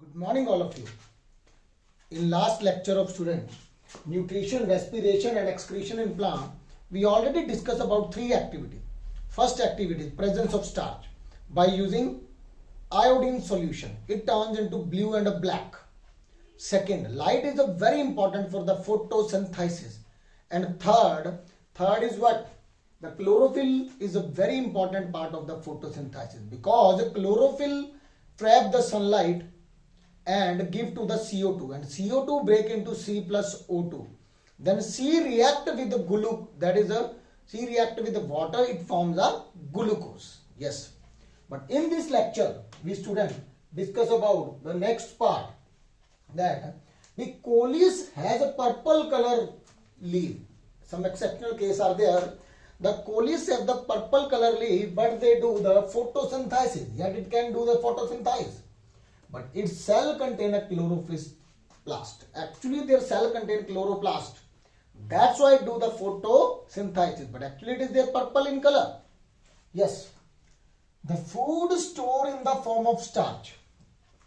Good morning all of you. In last lecture of students, nutrition, respiration and excretion in plant, we already discussed about three activities. First activity is presence of starch. By using iodine solution, it turns into blue and a black. Second, light is a very important for the photosynthesis. And third is what? The chlorophyll is a very important part of the photosynthesis because chlorophyll trap the sunlight and give to the CO2, and CO2 break into C plus O2. Then C react with the C react with the water, it forms a glucose. Yes. But in this lecture, we students discuss about the next part, that the coleus has a purple color leaf. Some exceptional cases are there. The coleus have the purple color leaf, but they do the photosynthesis. Yet it can do the photosynthesis. But its cell contain a chloroplast. Actually, their cell contain chloroplast. That's why it do the photosynthesis. But actually, it is their purple in color. Yes. The food stored in the form of starch.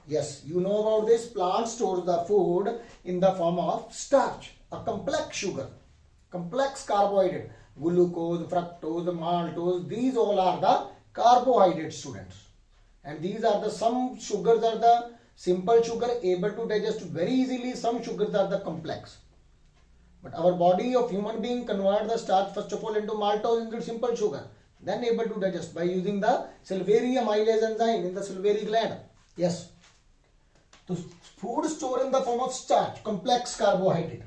Yes, you know about this. Plant stores the food in the form of starch, a complex sugar, complex carbohydrate, glucose, fructose, maltose. These all are the carbohydrates, students. And these are the some sugars are the simple sugar able to digest very easily. Some sugars are the complex. But our body of human being convert the starch first of all into maltose into simple sugar, then able to digest by using the Salivary amylase enzyme in the salivary gland. Yes. So food stored in the form of starch, complex carbohydrate.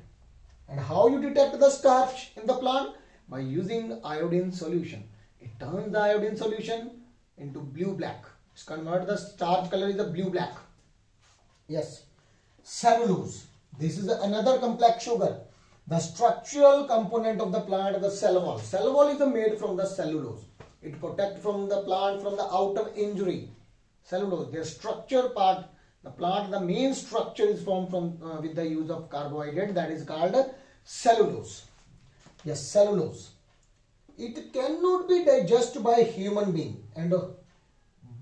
And how you detect the starch in the plant? By using iodine solution. It turns the iodine solution into blue-black. Convert the starch color is a blue-black. Yes. Cellulose. This is another complex sugar. The structural component of the plant is the cell wall. Cell wall is made from the cellulose. It protects from the plant from the outer injury. Cellulose, their structure part, the plant, the main structure is formed from with the use of carbohydrate, that is called cellulose. Yes, cellulose. It cannot be digested by human being,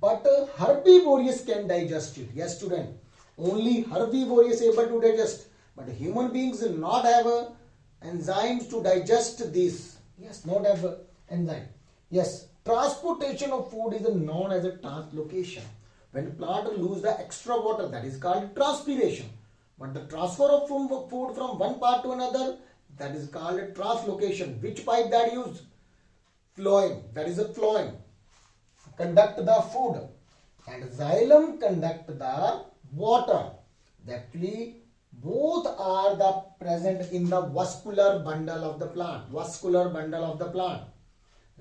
but herbivorous can digest it. Yes, student. Only herbivorous able to digest, but human beings do not have enzymes to digest this. Yes, not have enzyme. Yes, transportation of food is known as a translocation. When plant lose the extra water, that is called transpiration. But the transfer of food from one part to another, that is called translocation. Which pipe that used? Phloem. That is a phloem. Conduct the food. And xylem conduct the water. Actually, both are the present in the vascular bundle of the plant. Vascular bundle of the plant.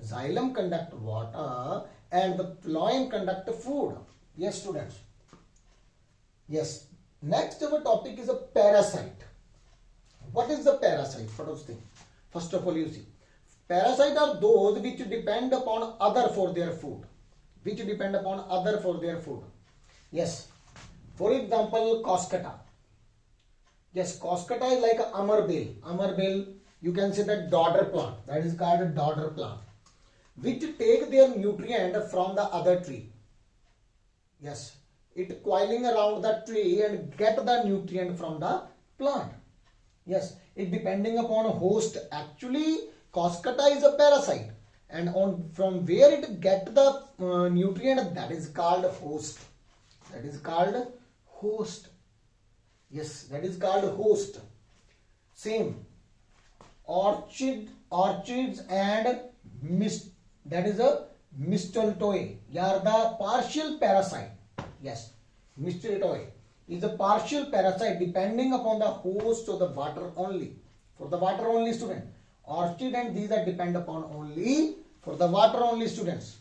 Xylem conduct water and the phloem conduct food. Yes, students. Yes. Next our topic is a parasite. What is the parasite? First of all, you see. Parasites are those which depend upon other for their food. Yes. For example, Coscata. Yes, Coscata is like Amarbel. Amarbel, you can say that dodder plant. That is called a dodder plant. Which take their nutrient from the other tree. Yes. It coiling around the tree and get the nutrient from the plant. Yes. It depending upon a host. Actually, Coscata is a parasite. And from where it get the nutrient, that is called host. Yes, that is called host. Same. Orchids and that is a mistletoe. They are the partial parasite. Yes, mistletoe is a partial parasite depending upon the host or the water only. For the water only, student. Orchid and these are depend upon only for the water only, students.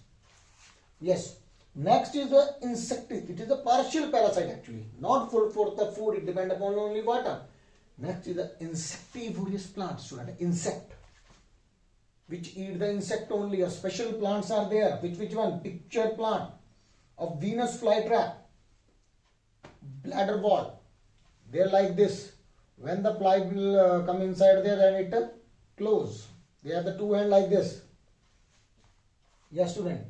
Yes. Next is the insect. It is a partial parasite actually. Not for the food. It depend upon only water. Next is the insectivorous plant, student. Insect. Which eat the insect only. A special plants are there. Which one? Picture plant of Venus flytrap. Bladder wall. They are like this. When the fly will come inside there, then it close. They have the two hands like this. Yes, student.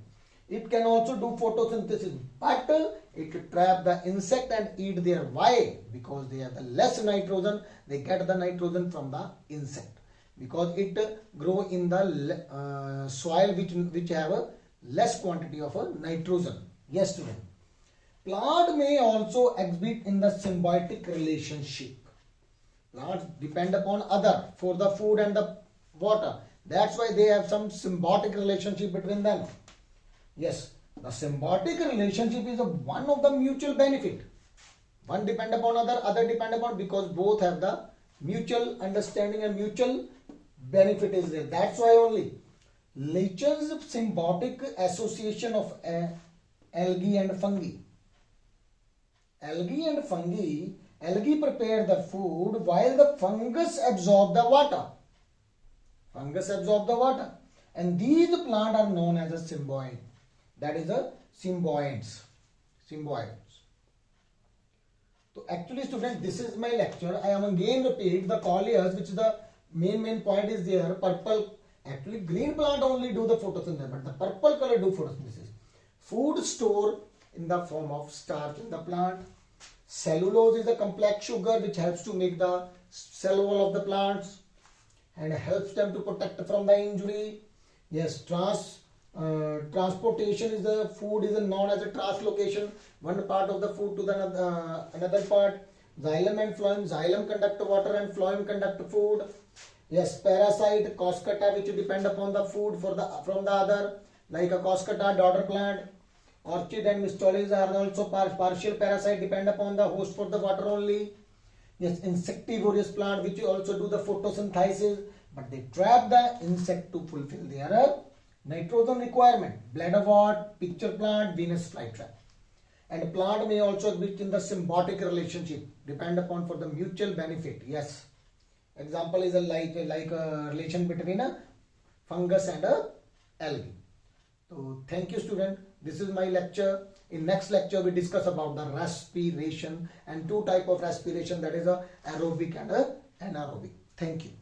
It can also do photosynthesis, but it trap the insect and eat their. Why? Because they have the less nitrogen. They get the nitrogen from the insect because it grow in the soil which have a less quantity of a nitrogen. Yes, student. Plant may also exhibit in the symbiotic relationship. Plants depend upon other for the food and the water. That's why they have some symbiotic relationship between them. Yes, the symbiotic relationship is one of the mutual benefit. One depend upon other depend upon, because both have the mutual understanding and mutual benefit is there. That's why only lichens symbiotic association of algae and fungi. Algae and fungi, algae prepare the food while the fungus absorb the water. Fungus absorb the water, and these plants are known as a symbiote. That is a symbiotes. Symbiotes. So actually, student, this is my lecture. I am again repeat the colliers, which is the main point is there. Purple, actually green plant only do the photosynthesis, but the purple color do photosynthesis. Food store in the form of starch in the plant. Cellulose is a complex sugar which helps to make the cell wall of the plants and helps them to protect from the injury. Yes, transportation is the food is known as a translocation. One part of the food to the another part. Xylem and phloem. Xylem conduct water and phloem conduct food. Yes, parasite, coscata, which depend upon the food from the other, like a coscata daughter plant. Orchid and mystolis are also partial parasite, depend upon the host for the water only. Yes, insectivorous plant which also do the photosynthesis, but they trap the insect to fulfill their nitrogen requirement. Bladderwort, picture plant, Venus flytrap. And plant may also be in the symbiotic relationship, depend upon for the mutual benefit. Yes. Example is like a relation between a fungus and a algae. So thank you, student. This is my lecture. In next lecture we discuss about the respiration and two type of respiration, that is a aerobic and a anaerobic. Thank you.